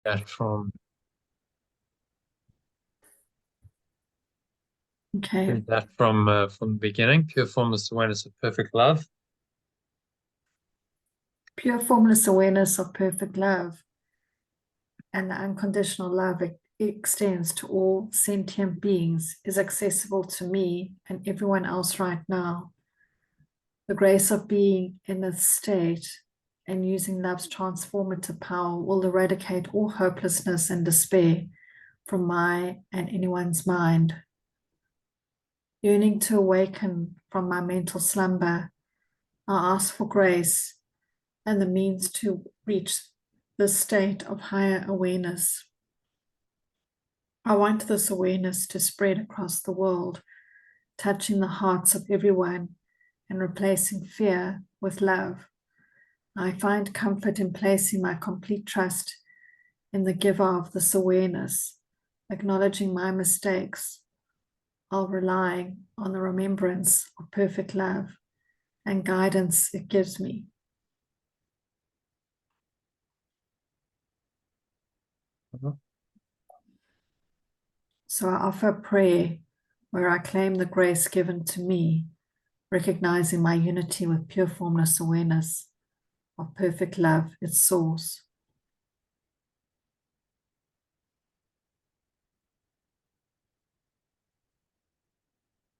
that from Okay. from the beginning. Pure formless awareness of perfect love. Pure formless awareness of perfect love and the unconditional love it extends to all sentient beings is accessible to me and everyone else right now. The grace of being in this state and using love's transformative power will eradicate all hopelessness and despair from my and anyone's mind. Yearning to awaken from my mental slumber, I ask for grace and the means to reach this state of higher awareness. I want this awareness to spread across the world, touching the hearts of everyone and replacing fear with love. I find comfort in placing my complete trust in the giver of this awareness, acknowledging my mistakes, while relying on the remembrance of perfect love and guidance it gives me. So I offer prayer where I claim the grace given to me, recognizing my unity with pure formless awareness of perfect love, its source.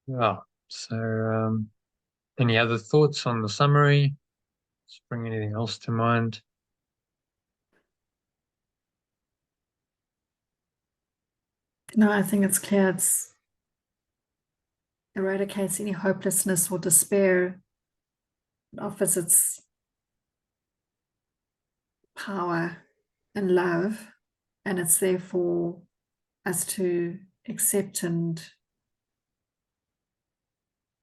Yeah. So, any other thoughts on the summary? Just bring anything else to mind? No, I think it's clear. It's eradicates any hopelessness or despair. It offers its power and love, and it's there for us to accept and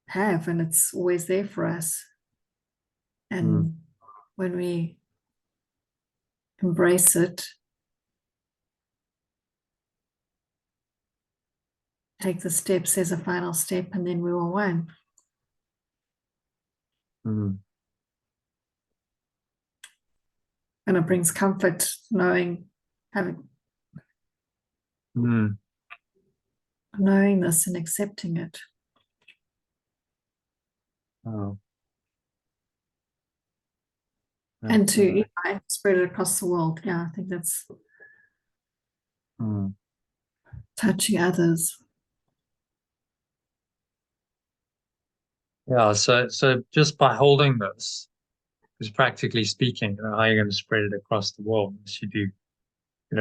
have, and it's always there for us. Mm. And when we embrace it, take the steps as a final step, and then we will win. Mm. And it brings comfort knowing having Mm. knowing this and accepting it. Oh, And that's to spread it across the world. Yeah, I think that's mm. touching others. Yeah. So just by holding this, because practically speaking, how are you going to spread it across the world unless you do,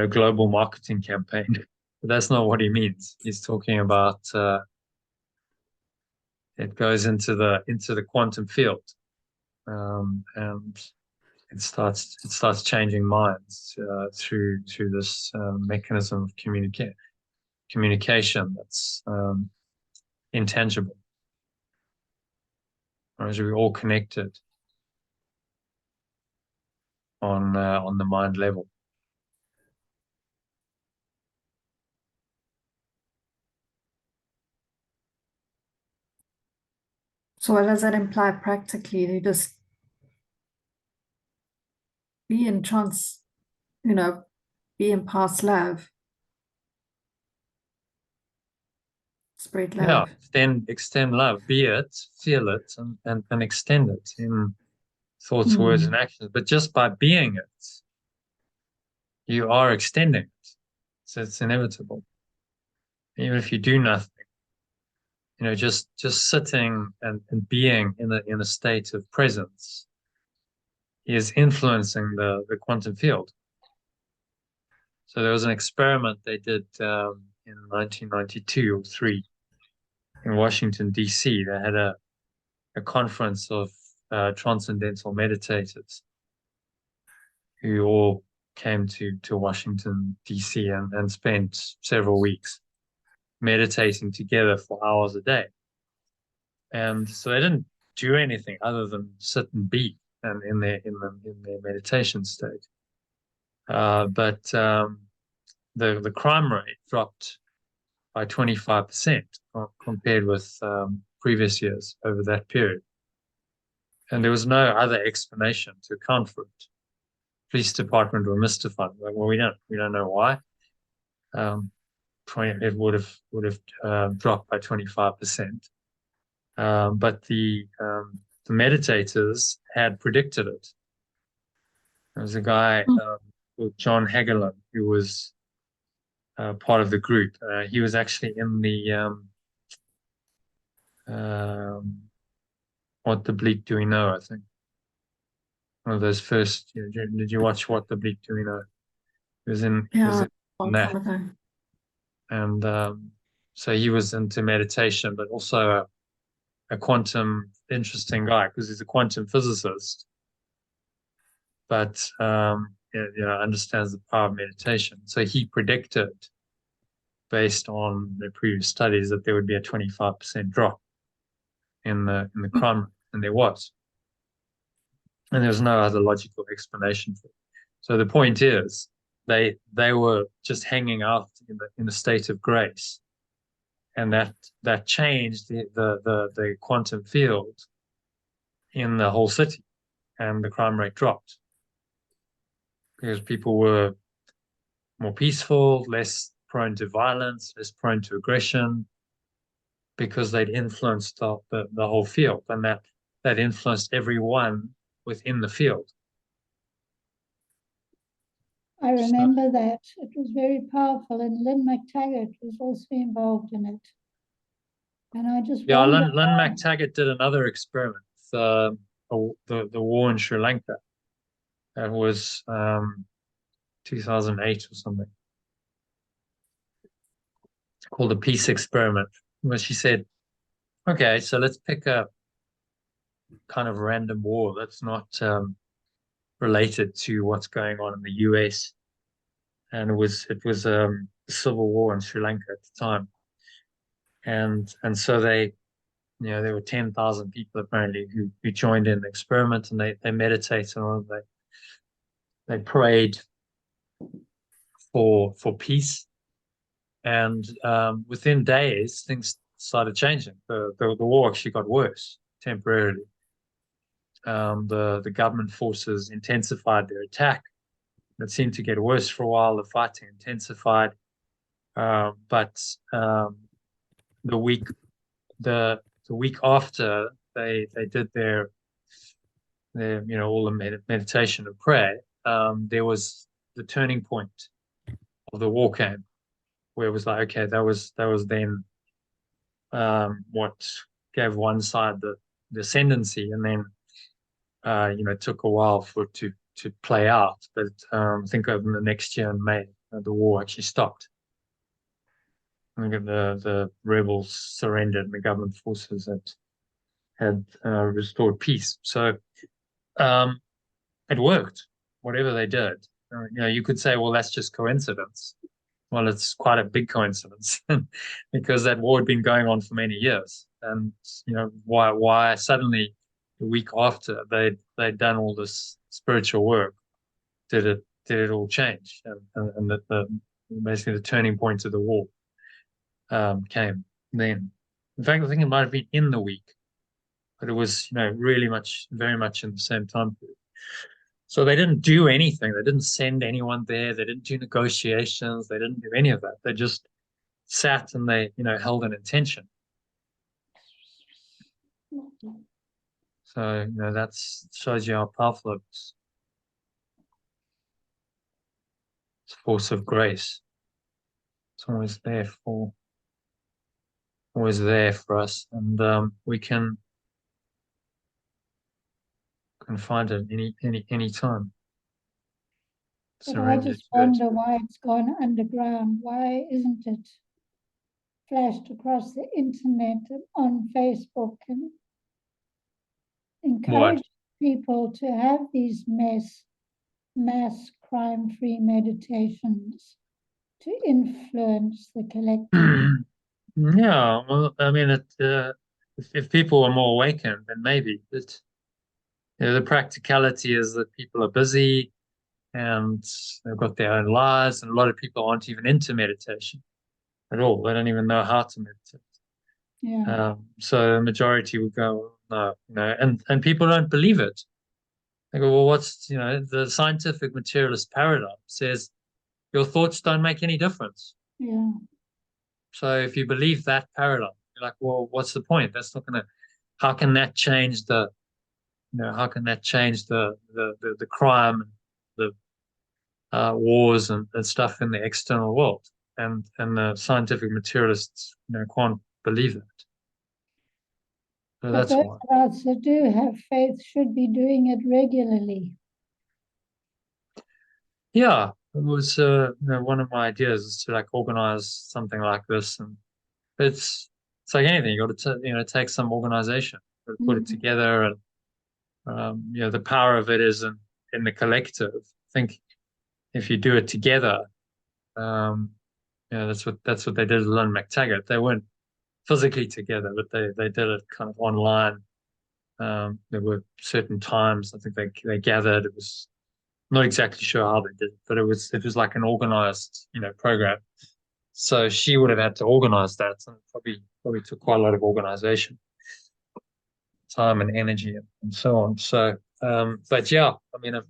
global marketing campaign? But that's not what he means. He's talking about it goes into the quantum field, and it starts changing minds through this mechanism of communication that's intangible. Whereas we're all connected on the mind level. So what does that imply practically? You just be in trance, you know, be in past love, spread Yeah, love. extend love, be it, feel it, and extend it in thoughts, words, and Mm. actions. But just by being it, you are extending it. So it's inevitable. Even if you do nothing, just sitting and being in a state of presence is influencing the quantum field. So there was an experiment they did in 1992 or three in Washington, D.C. They had a conference of transcendental meditators who all came to Washington, D.C. and spent several weeks meditating together for hours a day. And so they didn't do anything other than sit and be and in their meditation state. But the crime rate dropped by 25% compared with previous years over that period. And there was no other explanation to account for it. police department were mystified. Like, well, we don't know why. 20, it would have dropped by 25%. But the meditators had predicted it. There was a guy called John Hagelin who was part of the group. He was actually in the What the Bleak Do We Know, I think. One of those first. Did you watch What the Bleak Do We Know? He was in Yeah, long that, time ago. and so he was into meditation, but also a quantum interesting guy because he's a quantum physicist, but understands the power of meditation. So he predicted, based on the previous studies, that there would be a 25% drop in the crime rate, and there was. And there was no other logical explanation for it. So the point is, they were just hanging out in a state of grace, and that changed the quantum field in the whole city, and the crime rate dropped because people were more peaceful, less prone to violence, less prone to aggression, because they'd influenced the whole field, and that influenced everyone within the field. I remember that. It was very powerful, and Lynn McTaggart was also involved in it. And I just Lynn McTaggart did another experiment, the war in Sri Lanka. That was 2008 or something. It's called the Peace Experiment, where she said, okay, so let's pick a kind of random war that's not related to what's going on in the US. And it was a civil war in Sri Lanka at the time. And so there were 10,000 people apparently who joined in the experiment, and they meditated on it. They prayed for peace, and within days things started changing. The war actually got worse temporarily. The government forces intensified their attack. It seemed to get worse for a while. The fighting intensified, but the week after they did their all the meditation and prayer, there was the turning point of the war came, where it was like, okay, that was then what gave one side the ascendancy, and then it took a while for it to play out. But I think over the next year in May, the war actually stopped. I think the rebels surrendered, and the government forces had restored peace. So it worked, whatever they did. You could say, well, that's just coincidence. Well, it's quite a big coincidence because that war had been going on for many years. And why suddenly the week after they'd done all this spiritual work, did it all change? And that basically the turning point of the war came then. In fact, I think it might have been in the week, but it was very much in the same time period. So they didn't do anything. They didn't send anyone there. They didn't do negotiations. They didn't do any of that. They just sat and they held an intention. So that shows you how powerful it is. It's a force of grace. It's always there for us, and we can find it any time. But I just wonder why it's gone underground. Why isn't it flashed across the internet and on Facebook and encourage people to have these mass crime-free meditations to influence the collective? Yeah, well, I mean, if people are more awakened, then maybe. But the practicality is that people are busy and they've got their own lives, and a lot of people aren't even into meditation at all. They don't even know how to meditate. Yeah. So the majority would go, no, and people don't believe it. I go, well, what's, the scientific materialist paradigm says your thoughts don't make any difference. Yeah. So if you believe that paradigm, you're like, well, what's the point? That's not going to, how can that change how can that change the crime, the wars and stuff in the external world? And the scientific materialists, can't believe that. So But that's those why. of us that do have faith should be doing it regularly. Yeah, it was one of my ideas is to like organize something like this, and it's like anything. You got to take some organization, got to put it together, and the power of it is in the collective. I think if you do it together, that's what they did with Lynn McTaggart. They weren't physically together, but they did it kind of online. There were certain times I think they gathered. It was not exactly sure how they did it, but it was like an organized program. So she would have had to organize that, and probably took quite a lot of organization, time and energy, and so on. So, but yeah, I mean,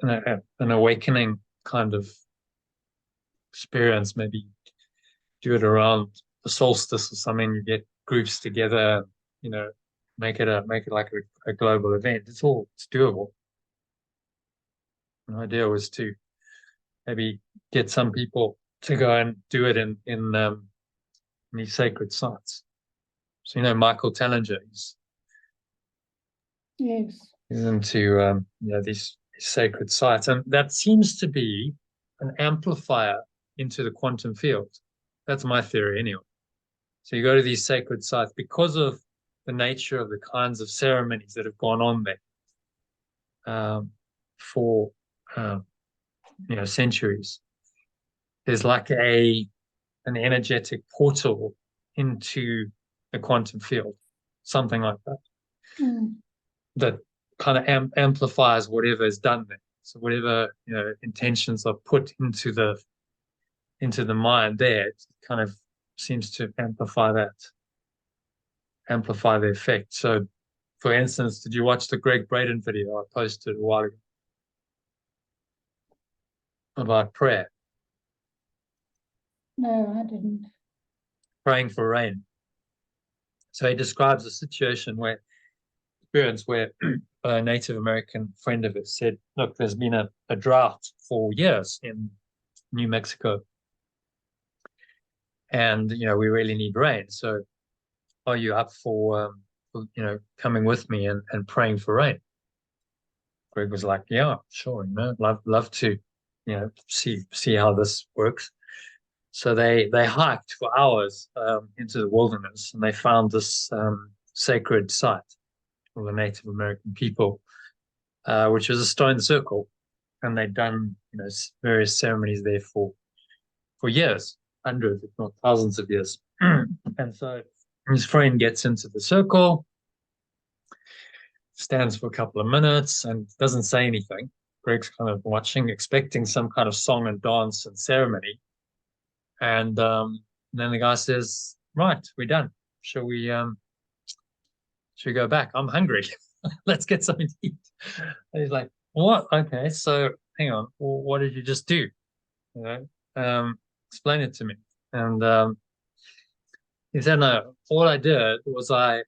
an awakening kind of experience. Maybe do it around the solstice or something. You get groups together, make it like a global event. It's doable. The idea was to maybe get some people to go and do it in these sacred sites. So Michael Tellinger, Yes. he's into these sacred sites, and that seems to be an amplifier into the quantum field. That's my theory, anyway. So you go to these sacred sites because of the nature of the kinds of ceremonies that have gone on there for centuries. There's like an energetic portal into the quantum field, something like that, that kind of amplifies whatever is done there. So whatever intentions are put into the mind there, it kind of seems to amplify the effect. So, for instance, did you watch the Greg Braden video I posted a while ago about prayer? No, I didn't. Praying for rain. So he describes a situation where a Native American friend of his said, look, there's been a drought for years in New Mexico. And, we really need rain. So are you up for coming with me and praying for rain? Greg was like, yeah, sure, love to, see how this works. So they hiked for hours into the wilderness, and they found this sacred site for the Native American people, which was a stone circle, and they'd done various ceremonies there for years, hundreds, if not thousands of years. And so his friend gets into the circle, stands for a couple of minutes, and doesn't say anything. Greg's kind of watching, expecting some kind of song and dance and ceremony. And then the guy says, right, we're done. Shall we go back? I'm hungry. Let's get something to eat. And he's like, what? Okay, so hang on. Well, what did you just do? Explain it to me. And he said, no, all I did was I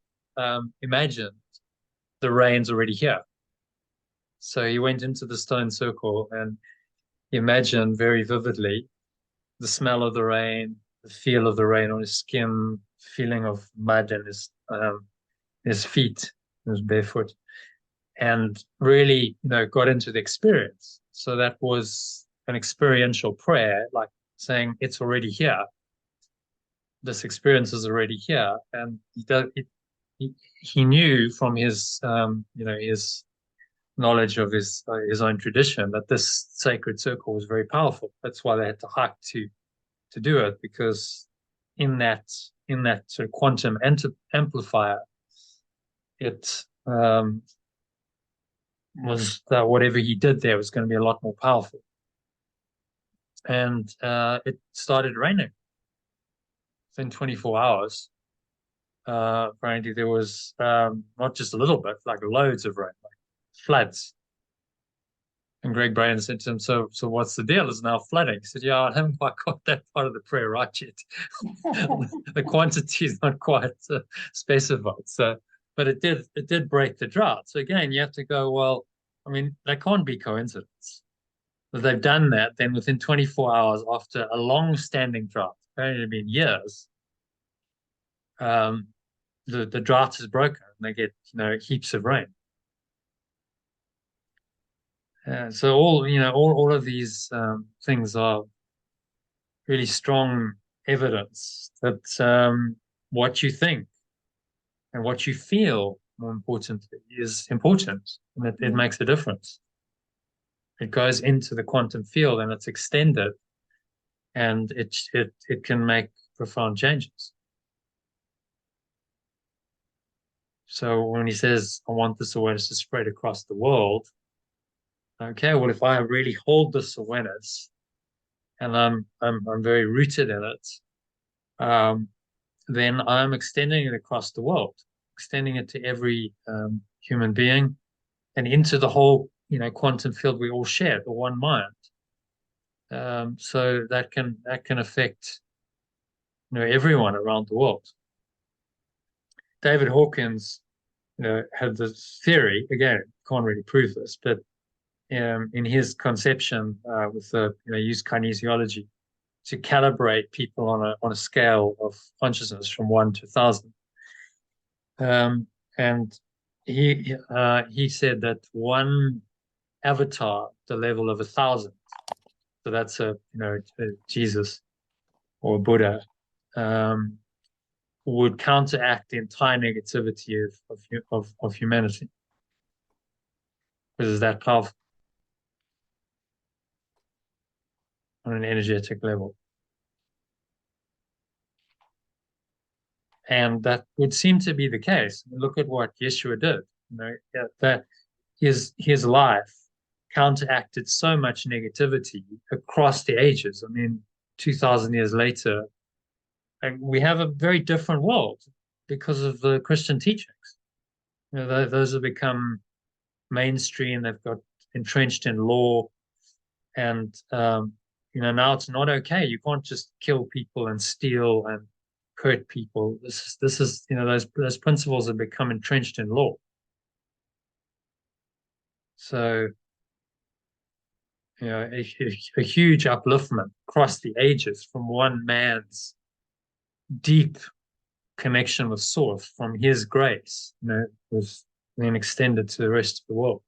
imagined the rain's already here. So he went into the stone circle and imagined very vividly the smell of the rain, the feel of the rain on his skin, feeling of mud in his feet, his barefoot, and really, got into the experience. So that was an experiential prayer, like saying it's already here. This experience is already here, and he knew from his his knowledge of his own tradition that this sacred circle was very powerful. That's why they had to hike to do it, because in that sort of quantum amplifier, it was that whatever he did there was going to be a lot more powerful. And it started raining within 24 hours. Apparently there was not just a little bit, like loads of rain, like floods. And Greg Braden said to him, so what's the deal? It's now flooding. He said, yeah, I haven't quite got that part of the prayer right yet. The quantity is not quite specified. So, but it did break the drought. So again, you have to go, well, I mean, that can't be coincidence. If they've done that, then within 24 hours after a long-standing drought, apparently it's been years, the drought is broken and they get, heaps of rain. So all of these things are really strong evidence that what you think and what you feel, more importantly, is important, and it makes a difference. It goes into the quantum field and it's extended, and it can make profound changes. So when he says, "I want this awareness to spread across the world," okay, well, if I really hold this awareness and I'm very rooted in it, then I'm extending it across the world, extending it to every human being and into the whole, quantum field we all share, the one mind. So that can affect, everyone around the world. David Hawkins, had this theory. Again, can't really prove this, but in his conception, with the used kinesiology to calibrate people on a scale of consciousness from 1 to 1,000. And he said that one avatar, the level of 1,000, so that's a Jesus or Buddha, would counteract the entire negativity of humanity, because it's that powerful on an energetic level. And that would seem to be the case. Look at what Yeshua did. That his life counteracted so much negativity across the ages. I mean, 2,000 years later, and we have a very different world because of the Christian teachings. Those have become mainstream. They've got entrenched in law, and now it's not okay. You can't just kill people and steal and hurt people. This is those principles have become entrenched in law. So a huge upliftment across the ages from one man's deep connection with Source, from his grace, was then extended to the rest of the world.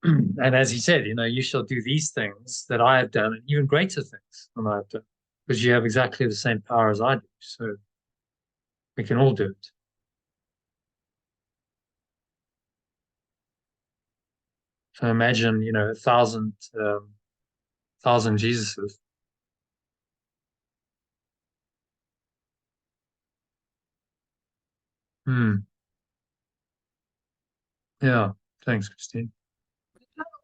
And as he said, you shall do these things that I have done, and even greater things than I have done, because you have exactly the same power as I do. So we can all do it. So imagine, 1,000 Jesuses. Yeah. Thanks, Christine.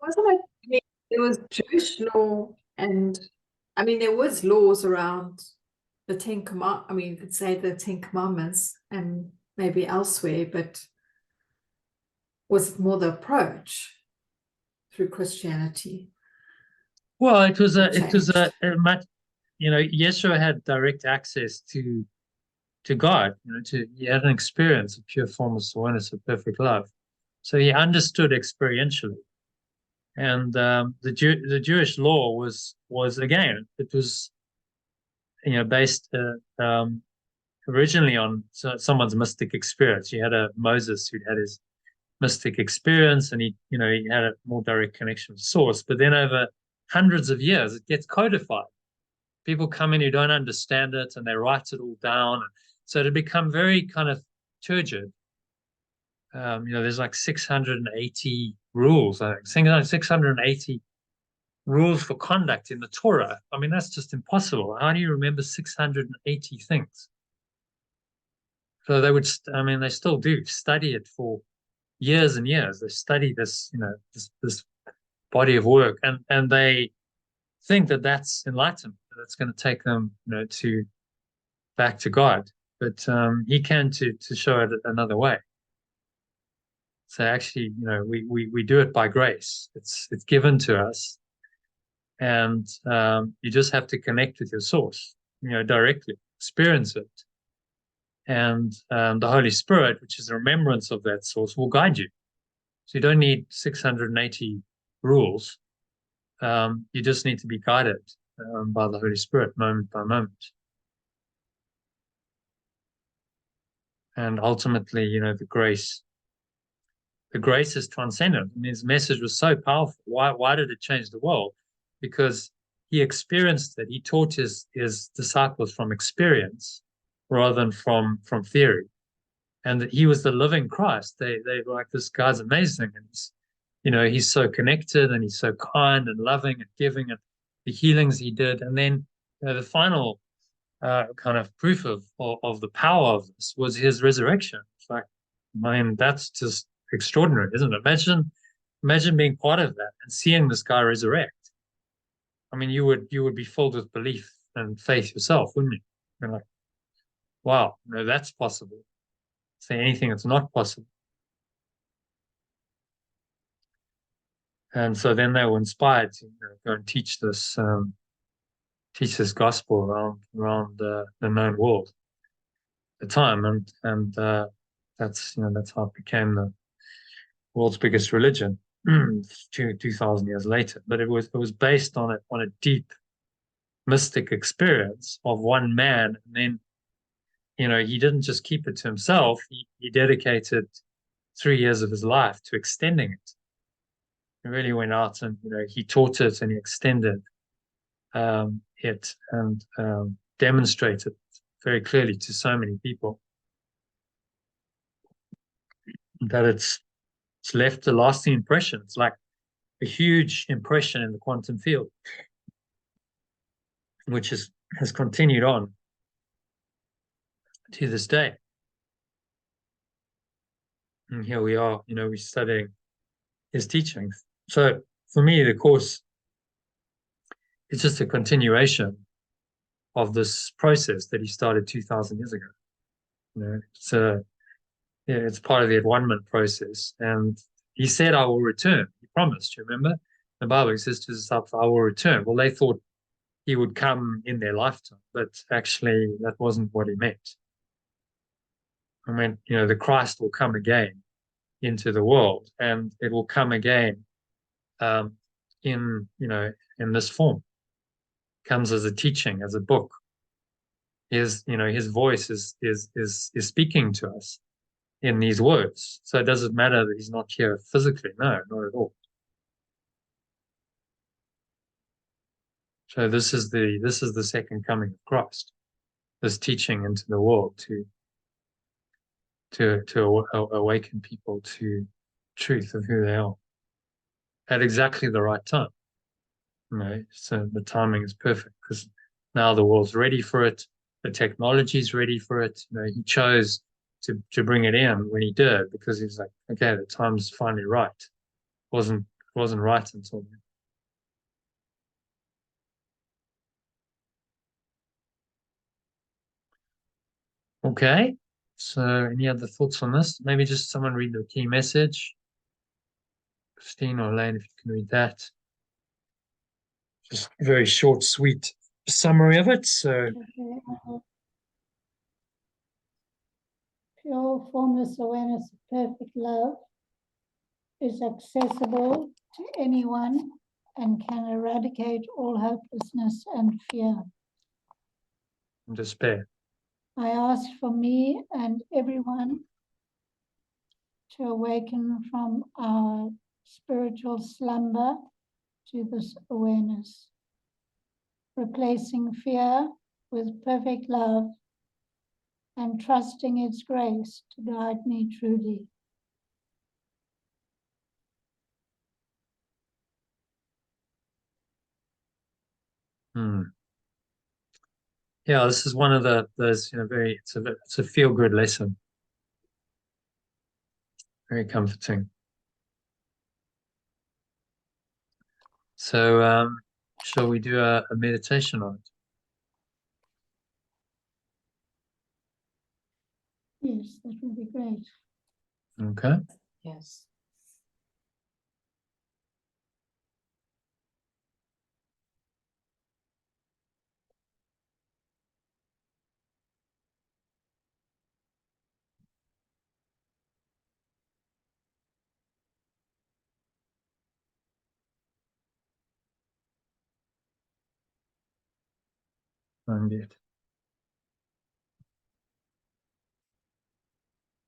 Wasn't it? There was Jewish law, and I mean, there was laws around the Ten Commandments. I mean, you could say the Ten Commandments, and maybe elsewhere, but was it more the approach through Christianity? Well, it was a much, Yeshua had direct access to God. He had an experience of pure formless awareness of perfect love, so he understood experientially. And the Jewish law was again, it was based originally on someone's mystic experience. You had a Moses who'd had his mystic experience, and he had a more direct connection with Source. But then over hundreds of years, it gets codified. People come in who don't understand it, and they write it all down. And so it become very kind of turgid. There's like 680 rules, I think, 680 rules for conduct in the Torah. I mean, that's just impossible. How do you remember 680 things? So they would, they still do study it for years and years. They study this, this body of work, and they think that that's enlightenment, that it's going to take them, to back to God. But he came to show it another way. So actually, we do it by grace. It's given to us, and you just have to connect with your source, directly, experience it, and the Holy Spirit, which is a remembrance of that source, will guide you. So you don't need 680 rules. You just need to be guided by the Holy Spirit moment by moment. And ultimately, the grace is transcendent. I mean, his message was so powerful. Why did it change the world? Because he experienced it. He taught his disciples from experience rather than from theory. And that he was the living Christ. They were like, this guy's amazing. And he's so connected, and he's so kind and loving and giving, and the healings he did. And then the final kind of proof of the power of this was his resurrection. It's like, man, that's just extraordinary, isn't it? Imagine being part of that and seeing this guy resurrect. I mean, you would be filled with belief and faith yourself, wouldn't you? You're like, wow, that's possible. Say anything that's not possible. And so then they were inspired to go and teach this gospel around the known world at the time, and that's how it became the world's biggest religion 2,000 years later. But it was based on a deep mystic experience of one man, and then he didn't just keep it to himself. He dedicated 3 years of his life to extending it. He really went out and he taught it, and he extended it, and demonstrated very clearly to so many people that it's left a lasting impression. It's like a huge impression in the quantum field, which has continued on to this day. And here we are, we're studying his teachings. So for me, the course is just a continuation of this process that he started 2,000 years ago. It's part of the at-one-ment process. And he said, I will return. He promised, you remember? The Bible says to his disciples, I will return. Well, they thought he would come in their lifetime, but actually that wasn't what he meant. I mean, the Christ will come again into the world, and it will come again in this form. Comes as a teaching, as a book. His voice is speaking to us in these words. So it doesn't matter that he's not here physically. No, not at all. So this is the second coming of Christ. This teaching into the world to awaken people to truth of who they are at exactly the right time. So the timing is perfect because now the world's ready for it. The technology is ready for it. He chose to bring it in when he did, because he's like, okay, the time's finally right. Wasn't right until then. Okay. So any other thoughts on this? Maybe just someone read the key message. Christine or Elaine, if you can read that. Just a very short, sweet summary of it. So pure formless awareness of perfect love is accessible to anyone and can eradicate all hopelessness and fear. And despair. I ask for me and everyone to awaken from our spiritual slumber to this awareness, replacing fear with perfect love and trusting its grace to guide me truly. Yeah, this is one of those it's a feel-good lesson. Very comforting. So shall we do a meditation on it? Yes, that would be great. Okay. Yes. Unmute.